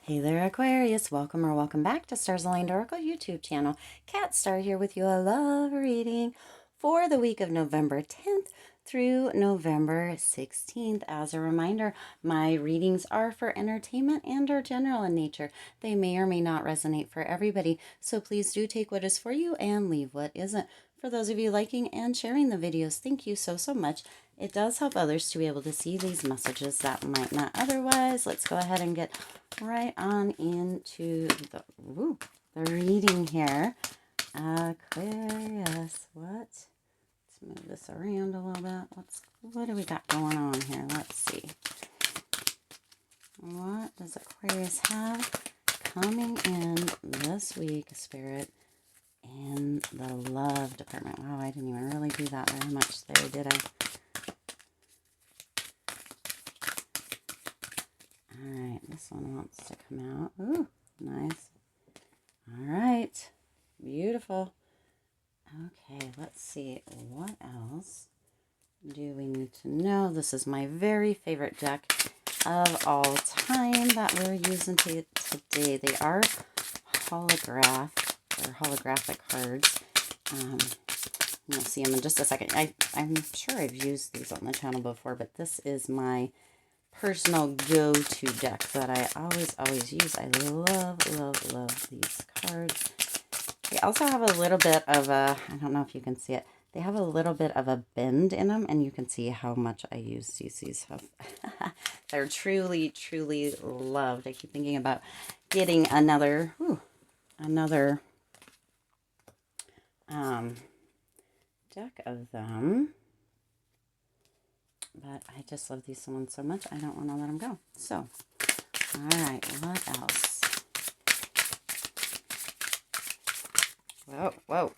Hey there, Aquarius. Welcome or welcome back to Stars Aligned Oracle YouTube channel. Cat Star here with you. A love reading for the week of November 10th through November 16th. As a reminder, my readings are for entertainment and are general in nature. They may or may not resonate for everybody, so please do take what is for you and leave what isn't. For those of you liking and sharing the videos, thank you so much. It does help others to be able to see these messages that might not otherwise. Let's go ahead and get right on into the reading here. Aquarius, let's move this around a little bit. What do we got going on here? Let's see. What does Aquarius have coming in this week, Spirit, in the love department? Wow, I didn't even really do that very much there, did I? Alright, this one wants to come out. Ooh, nice. Alright, beautiful. Okay, let's see. What else do we need to know? This is my very favorite deck of all time that we're using today. They are holographic cards. You'll see them in just a second. I'm sure I've used these on the channel before, but this is my personal go-to deck that I always use. I love these cards. They also have a little bit of a, I don't know if you can see it, they have a little bit of a bend in them, and you can see how much I use these. They're truly loved. I keep thinking about getting another deck of them. But I just love these ones so much, I don't want to let them go. So, alright, what else? Whoa.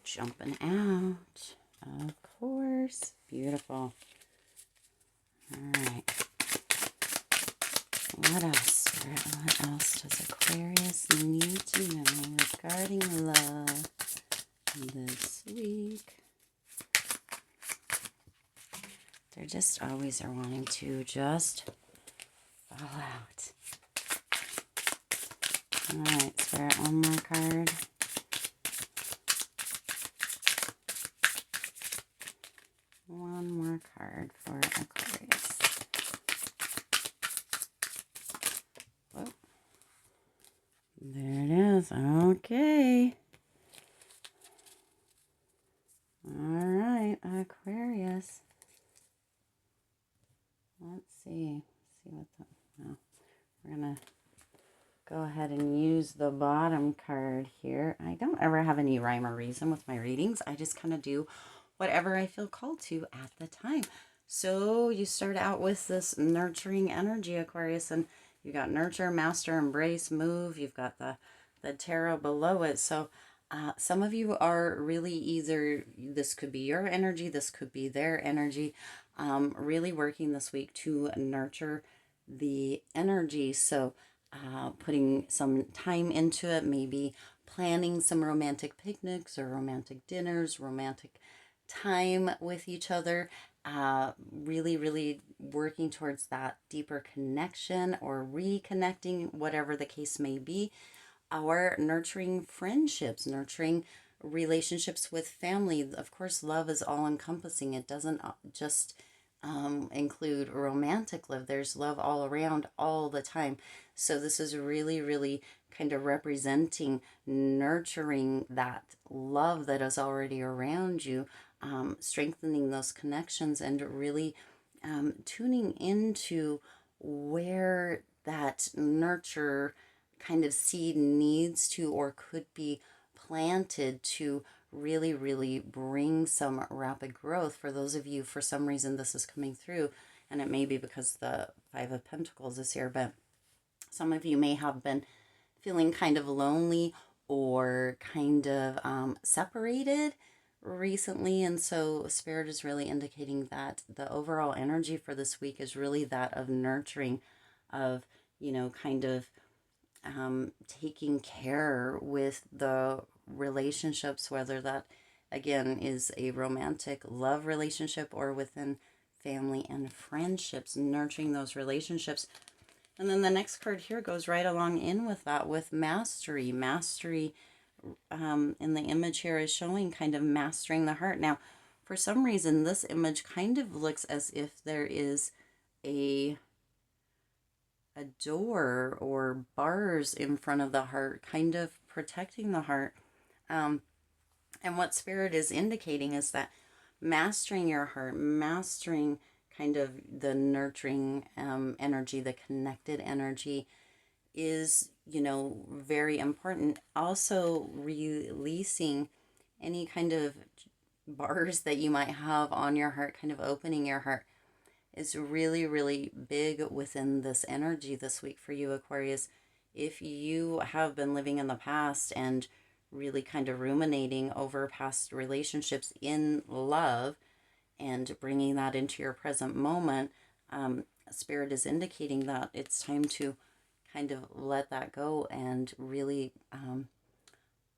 Jumping out. Of course. Beautiful. Alright. What else, Spirit? What else does Aquarius need to know regarding love this week? They're just always are wanting to just fall out. Alright, Spirit, one more card. One more card for Aquarius. Whoa. There it is. Okay. Alright, Aquarius. Let's see what we're going to go ahead and use the bottom card here. I don't ever have any rhyme or reason with my readings. I just kind of do whatever I feel called to at the time. So you start out with this nurturing energy, Aquarius, and you got nurture, master, embrace, move. You've got the tarot below it. So some of you are really either, this could be your energy, this could be their energy, really working this week to nurture the energy. So putting some time into it, maybe planning some romantic picnics or romantic dinners, romantic time with each other, really working towards that deeper connection or reconnecting, whatever the case may be, or nurturing friendships, nurturing relationships with family. Of course, love is all encompassing. It doesn't just include romantic love. There's love all around all the time. So this is really kind of representing nurturing that love that is already around you, strengthening those connections, and really tuning into where that nurture kind of seed needs to or could be planted to really bring some rapid growth. For those of you, for some reason this is coming through, and it may be because the Five of Pentacles is here, but some of you may have been feeling kind of lonely or kind of separated recently, and so Spirit is really indicating that the overall energy for this week is really that of nurturing, of, you know, kind of taking care with the relationships, whether that again is a romantic love relationship or within family and friendships, nurturing those relationships And then the next card here goes right along in with that, with mastery. Mastery in the image here is showing kind of mastering the heart. Now, for some reason, this image kind of looks as if there is a door or bars in front of the heart, kind of protecting the heart. And what Spirit is indicating is that mastering your heart, mastering kind of the nurturing energy, the connected energy is, you know, very important. Also, releasing any kind of bars that you might have on your heart, kind of opening your heart, is really, really big within this energy this week for you, Aquarius. If you have been living in the past and really kind of ruminating over past relationships in love and bringing that into your present moment, Spirit is indicating that it's time to kind of let that go and really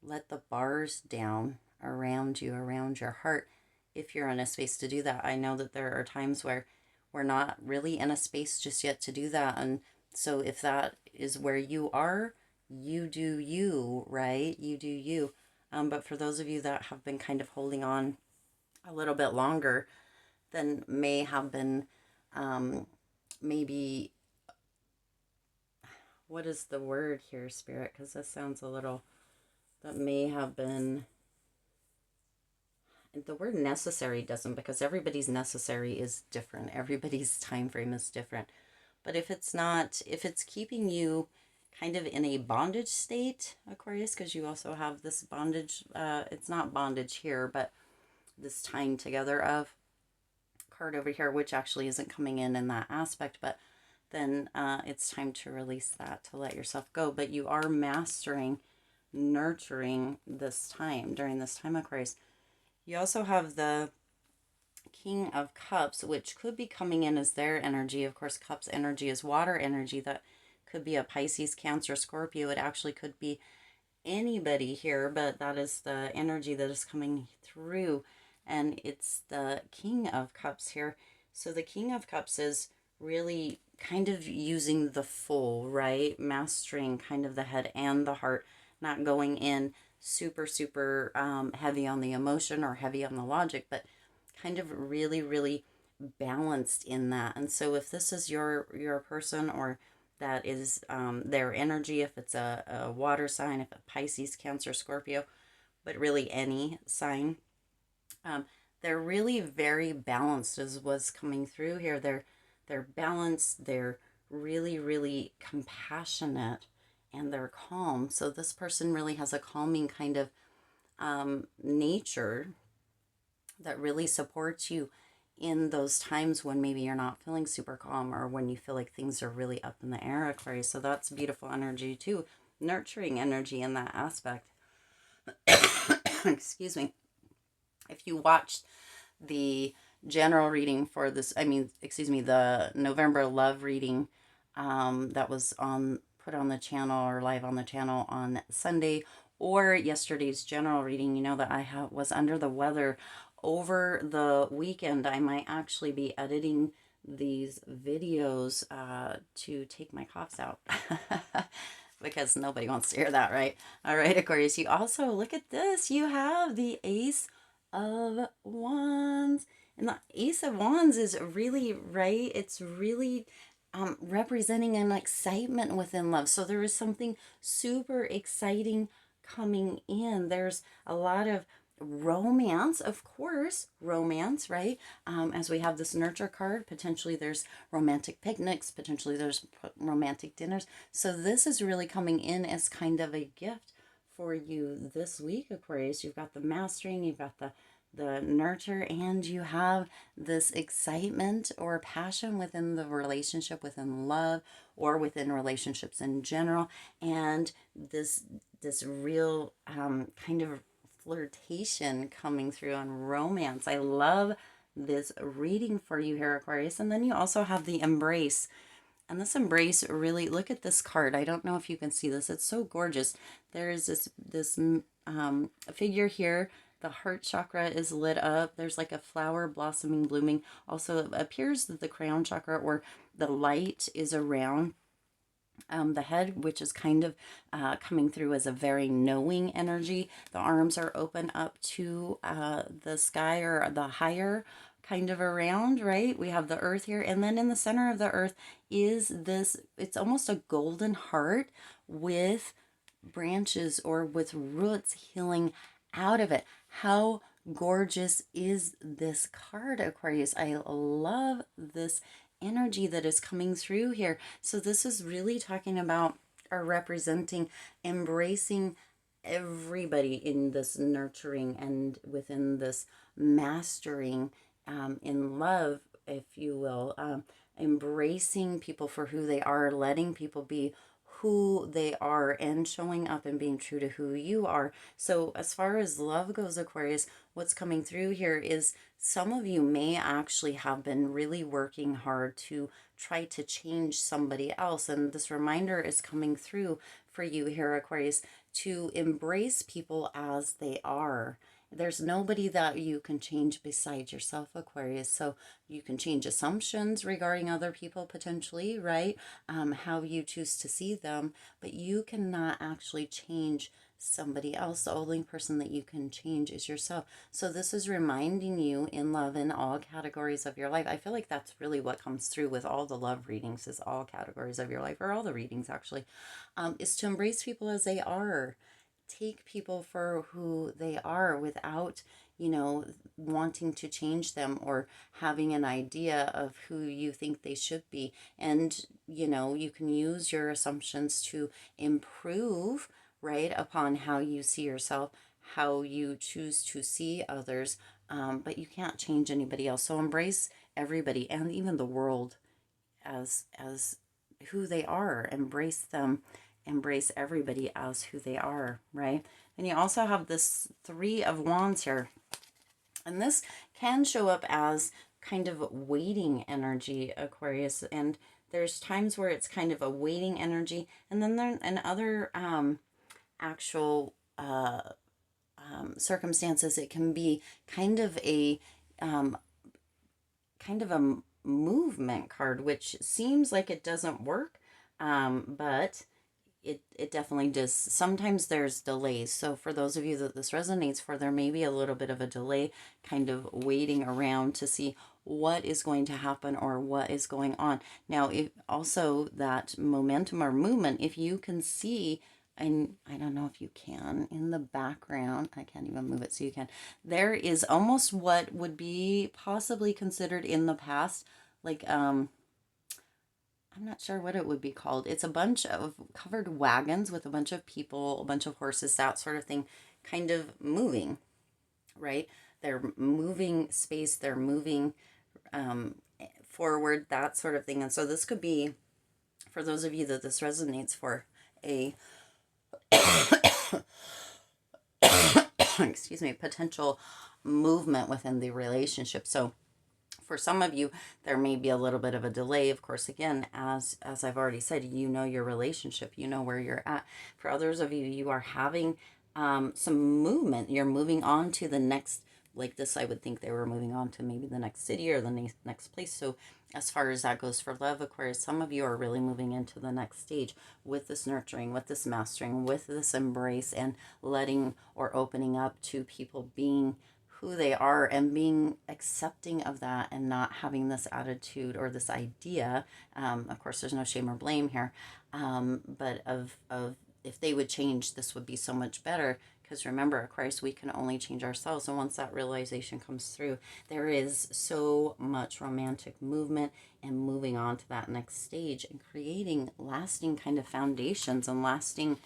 let the bars down around you, around your heart, if you're in a space to do that. I know that there are times where we're not really in a space just yet to do that. And so if that is where you are, you do you, right? You do you. But for those of you that have been kind of holding on a little bit longer than may have been, maybe, what is the word here, Spirit? Because this sounds a little, that may have been, the word necessary doesn't, because everybody's necessary is different. Everybody's time frame is different. But if it's not, if it's keeping you kind of in a bondage state, Aquarius, because you also have this bondage, it's not bondage here, but this tying together of card over here, which actually isn't coming in that aspect, but then it's time to release that, to let yourself go. But you are mastering, nurturing this time, during this time, Aquarius. You also have the King of Cups, which could be coming in as their energy. Of course, Cups energy is water energy. That could be a Pisces, Cancer, Scorpio. It actually could be anybody here, but that is the energy that is coming through. And it's the King of Cups here. So the King of Cups is really kind of using the full, right? Mastering kind of the head and the heart, not going in super, super heavy on the emotion or heavy on the logic, but kind of really, really balanced in that. And so if this is your person, or that is their energy, if it's a water sign, if a Pisces, Cancer, Scorpio, but really any sign, they're really very balanced is what's coming through here. They're balanced, they're really, really compassionate, and they're calm. So this person really has a calming kind of nature that really supports you in those times when maybe you're not feeling super calm, or when you feel like things are really up in the air, Aquarius. So that's beautiful energy too, nurturing energy in that aspect. Excuse me. If you watched the general reading for this, the November love reading that was put on the channel, or live on the channel on Sunday, or yesterday's general reading, you know that I was under the weather over the weekend. I might actually be editing these videos to take my coughs out. Because nobody wants to hear that, right? All right, Aquarius, you also, look at this. You have the Ace of Wands. And the Ace of Wands is really, right? It's really representing an excitement within love. So there is something super exciting coming in. There's a lot of romance, of course, romance, right? As we have this nurture card, potentially there's romantic picnics, potentially there's romantic dinners. So this is really coming in as kind of a gift for you this week, Aquarius. You've got the mastering, you've got the nurture, and you have this excitement or passion within the relationship, within love, or within relationships in general, and this real kind of flirtation coming through on romance. I love this reading for you here, Aquarius. And then you also have the Embrace. And this Embrace, really, look at this card. I don't know if you can see this. It's so gorgeous. There is this figure here. The heart chakra is lit up. There's like a flower blossoming, blooming. Also, it appears that the crown chakra, or the light, is around The head, which is kind of coming through as a very knowing energy. The arms are open up to the sky or the higher kind of around, right? We have the earth here. And then in the center of the earth is this, it's almost a golden heart with branches or with roots healing out of it. How gorgeous is this card, Aquarius? I love this energy that is coming through here. So this is really talking about or representing embracing everybody in this nurturing and within this mastering in love, if you will, embracing people for who they are, letting people be who they are, and showing up and being true to who you are. So as far as love goes, Aquarius, what's coming through here is some of you may actually have been really working hard to try to change somebody else. And this reminder is coming through for you here, Aquarius, to embrace people as they are. There's nobody that you can change besides yourself, Aquarius. So you can change assumptions regarding other people potentially, right? How you choose to see them, but you cannot actually change somebody else. The only person that you can change is yourself. So this is reminding you in love in all categories of your life. I feel like that's really what comes through with all the love readings, is all categories of your life, or all the readings actually, is to embrace people as they are. Take people for who they are without, wanting to change them or having an idea of who you think they should be. And, you can use your assumptions to improve, right, upon how you see yourself, how you choose to see others. But you can't change anybody else. So embrace everybody and even the world as who they are. Embrace them, embrace everybody as who they are, right? And you also have this Three of Wands here, and this can show up as kind of waiting energy, Aquarius. And there's times where it's kind of a waiting energy, and then there in other actual circumstances it can be kind of a um, movement card, which seems like it doesn't work, but it definitely does. Sometimes there's delays. So for those of you that this resonates for, there may be a little bit of a delay, kind of waiting around to see what is going to happen or what is going on. Now, if also that momentum or movement, if you can see, and I don't know if you can, in the background, I can't even move it so you can, there is almost what would be possibly considered in the past, like, I'm not sure what it would be called. It's a bunch of covered wagons with a bunch of people, a bunch of horses, that sort of thing, kind of moving, right? They're moving space, they're moving forward, that sort of thing. And so this could be, for those of you that this resonates for, a excuse me, potential movement within the relationship. So for some of you, there may be a little bit of a delay. Of course, again, as I've already said, you know your relationship, you know where you're at. For others of you, you are having some movement. You're moving on to the next, like this, I would think they were moving on to maybe the next city or the next place. So as far as that goes for love, Aquarius, some of you are really moving into the next stage with this nurturing, with this mastering, with this embrace, and letting or opening up to people being who they are and being accepting of that, and not having this attitude or this idea. Of course, there's no shame or blame here, but of if they would change, this would be so much better. Because remember, Aquarius, we can only change ourselves. And once that realization comes through, there is so much romantic movement and moving on to that next stage and creating lasting kind of foundations and lasting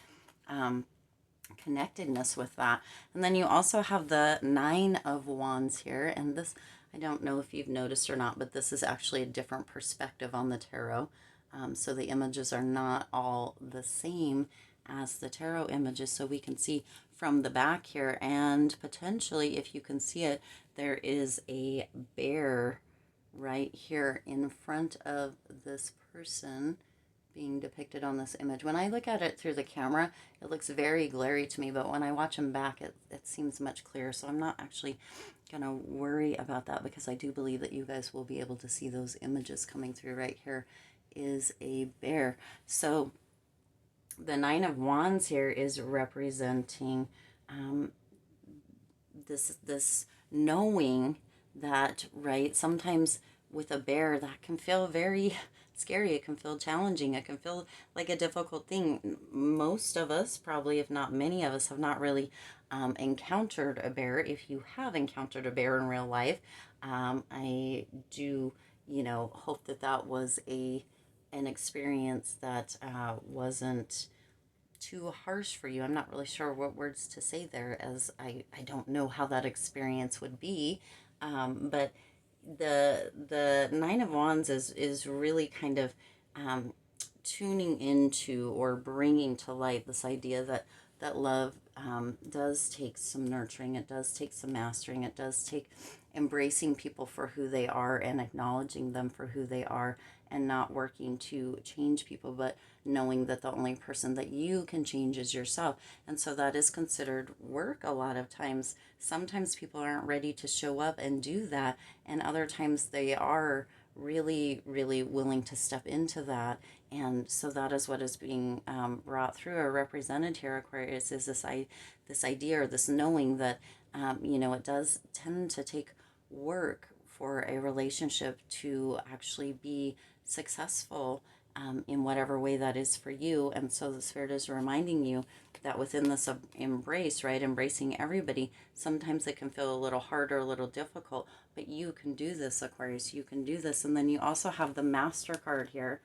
connectedness with that. And then you also have the Nine of Wands here. And this, I don't know if you've noticed or not, but this is actually a different perspective on the tarot. So the images are not all the same as the tarot images. So we can see from the back here, and potentially, if you can see it, there is a bear right here in front of this person being depicted on this image. When I look at it through the camera, it looks very glary to me, but when I watch them back, it seems much clearer. So I'm not actually gonna worry about that, because I do believe that you guys will be able to see those images coming through. Right here is a bear. So the Nine of Wands here is representing um, this knowing that, right, sometimes with a bear that can feel very scary, it can feel challenging, it can feel like a difficult thing. Most of us, probably if not many of us, have not really encountered a bear. If you have encountered a bear in real life, I do, hope that that was an experience that wasn't too harsh for you. I'm not really sure what words to say there, as I don't know how that experience would be. But the Nine of Wands is really kind of um, tuning into or bringing to light this idea that love does take some nurturing, it does take some mastering, it does take embracing people for who they are and acknowledging them for who they are, and not working to change people, but knowing that the only person that you can change is yourself. And so that is considered work a lot of times. Sometimes people aren't ready to show up and do that, and other times they are really, really willing to step into that. And so that is what is being brought through or represented here, Aquarius, is this idea or this knowing that, it does tend to take work for a relationship to actually be successful in whatever way that is for you. And so the Spirit is reminding you that within this embrace, right, embracing everybody, sometimes it can feel a little hard or a little difficult, but you can do this, Aquarius, you can do this. And then you also have the Master card here,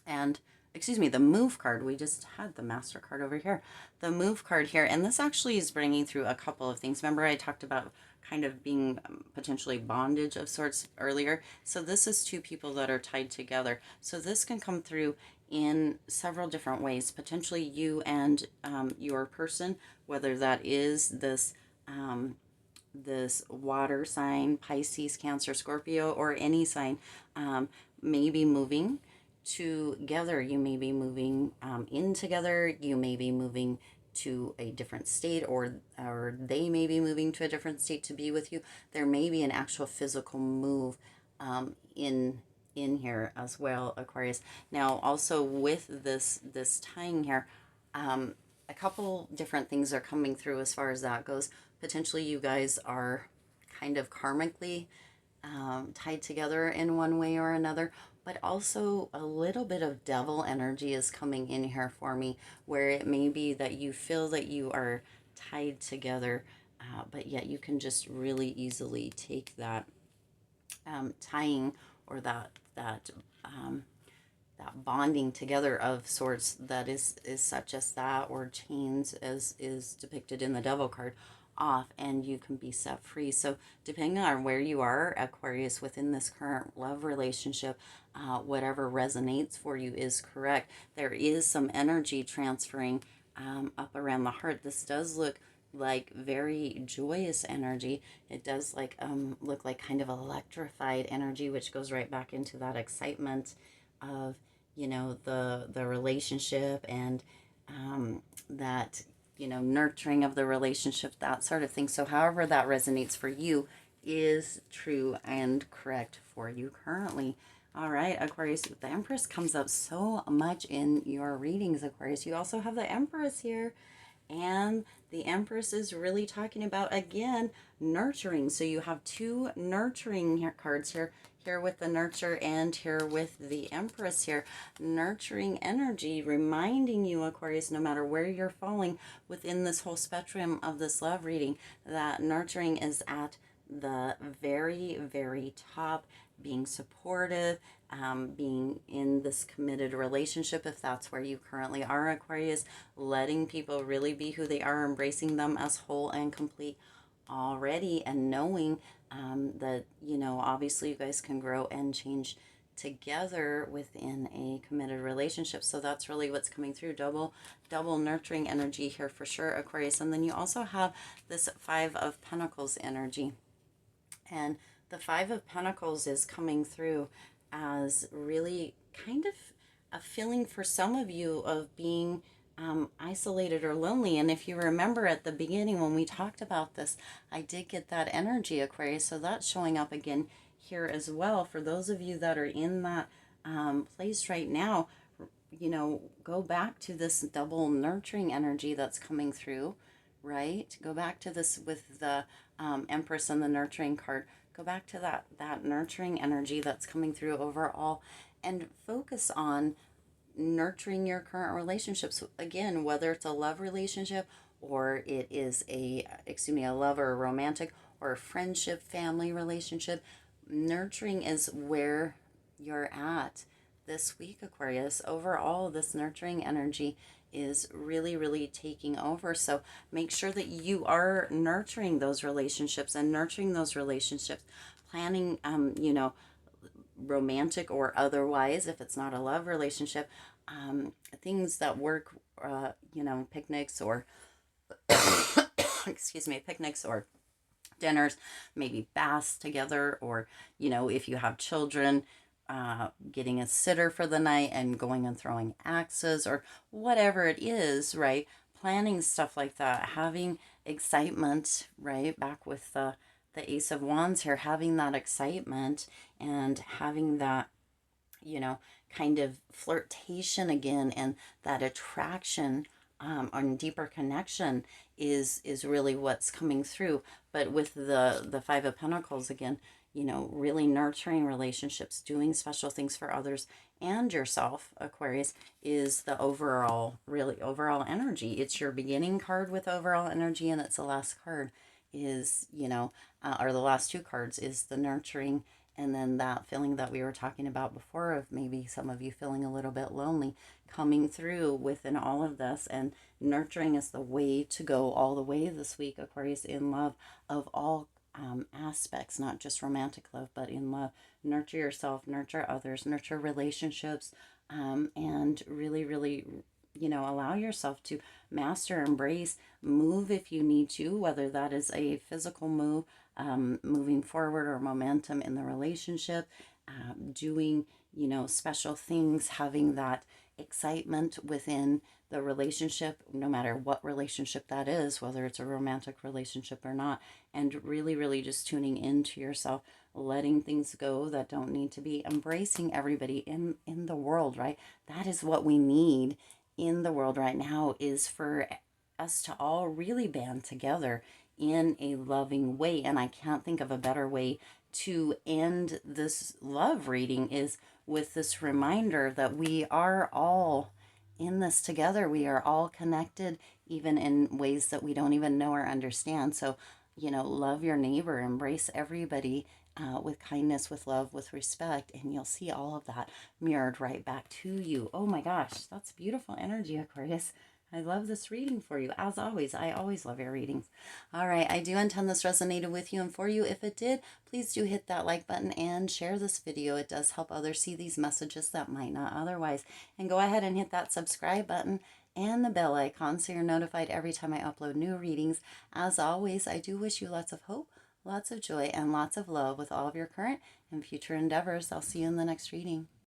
and excuse me, the Move card. We just had the Master card over here, the Move card here. And this actually is bringing through a couple of things. Remember I talked about kind of being potentially bondage of sorts earlier. So this is two people that are tied together. So this can come through in several different ways, potentially you and your person, whether that is this water sign, Pisces, Cancer, Scorpio, or any sign, may be moving together. You may be moving in together. You may be moving to a different state, or they may be moving to a different state to be with you. There may be an actual physical move in here as well, Aquarius. Now, also with this tying here, a couple different things are coming through as far as that goes. Potentially, you guys are kind of karmically tied together in one way or another, but also a little bit of devil energy is coming in here for me, where it may be that you feel that you are tied together, but yet you can just really easily take that tying, or that bonding together of sorts that is such as that, or chains as is depicted in the devil card, off, and you can be set free. So depending on where you are, Aquarius, within this current love relationship, whatever resonates for you is correct. There is some energy transferring up around the heart. This does look like very joyous energy. It does look like kind of electrified energy, which goes right back into that excitement of the relationship, and that nurturing of the relationship, that sort of thing. So however that resonates for you is true and correct for you currently. All right, Aquarius, the Empress comes up so much in your readings, Aquarius. You also have the Empress here, and the Empress is really talking about, again, nurturing. So you have two nurturing cards here with the Nurture, and here with the Empress here. Nurturing energy, reminding you, Aquarius, no matter where you're falling within this whole spectrum of this love reading, that nurturing is at the very, very top, being supportive, being in this committed relationship, if that's where you currently are, Aquarius, letting people really be who they are, embracing them as whole and complete already, and knowing that, obviously you guys can grow and change together within a committed relationship. So that's really what's coming through. Double nurturing energy here for sure, Aquarius. And then you also have this Five of Pentacles energy. And the Five of Pentacles is coming through as really kind of a feeling for some of you of being isolated or lonely. And if you remember at the beginning when we talked about this, I did get that energy, Aquarius. So that's showing up again here as well. For those of you that are in that place right now, you know, go back to this double nurturing energy that's coming through, right? Go back to this with the Empress and the nurturing card. Go back to that nurturing energy that's coming through overall, and focus on nurturing your current relationships. Again, whether it's a love relationship or it is a love or a romantic or a friendship, family relationship, nurturing is where you're at this week, Aquarius. Overall, this nurturing energy is really, really taking over. So make sure that you are nurturing those relationships and nurturing those relationships, planning, romantic or otherwise, if it's not a love relationship, things that work, picnics or, excuse me, picnics or dinners, maybe baths together, or, if you have children, getting a sitter for the night and going and throwing axes or whatever it is, right? Planning stuff like that, having excitement, right? Back with the Ace of Wands here, having that excitement and having that, kind of flirtation again, and that attraction, on deeper connection is really what's coming through. But with the Five of Pentacles again, really nurturing relationships, doing special things for others and yourself, Aquarius, is the really overall energy. It's your beginning card with overall energy, and it's the last card is, or the last two cards is the nurturing, and then that feeling that we were talking about before of maybe some of you feeling a little bit lonely coming through within all of this. And nurturing is the way to go all the way this week, Aquarius, in love of all aspects, not just romantic love, but in love. Nurture yourself, nurture others, nurture relationships, and really, really, allow yourself to master, embrace, move if you need to, whether that is a physical move, moving forward, or momentum in the relationship, doing, special things, having that excitement within the relationship, no matter what relationship that is, whether it's a romantic relationship or not, and really, really just tuning into yourself, letting things go that don't need to be, embracing everybody in the world, right? That is what we need in the world right now, is for us to all really band together in a loving way. And I can't think of a better way to end this love reading is with this reminder that we are all in this together. We are all connected, even in ways that we don't even know or understand. So, love your neighbor, embrace everybody, with kindness, with love, with respect, and you'll see all of that mirrored right back to you. Oh my gosh, that's beautiful energy, Aquarius. I love this reading for you. As always, I always love your readings. All right, I do intend this resonated with you and for you. If it did, please do hit that like button and share this video. It does help others see these messages that might not otherwise. And go ahead and hit that subscribe button and the bell icon so you're notified every time I upload new readings. As always, I do wish you lots of hope, lots of joy, and lots of love with all of your current and future endeavors. I'll see you in the next reading.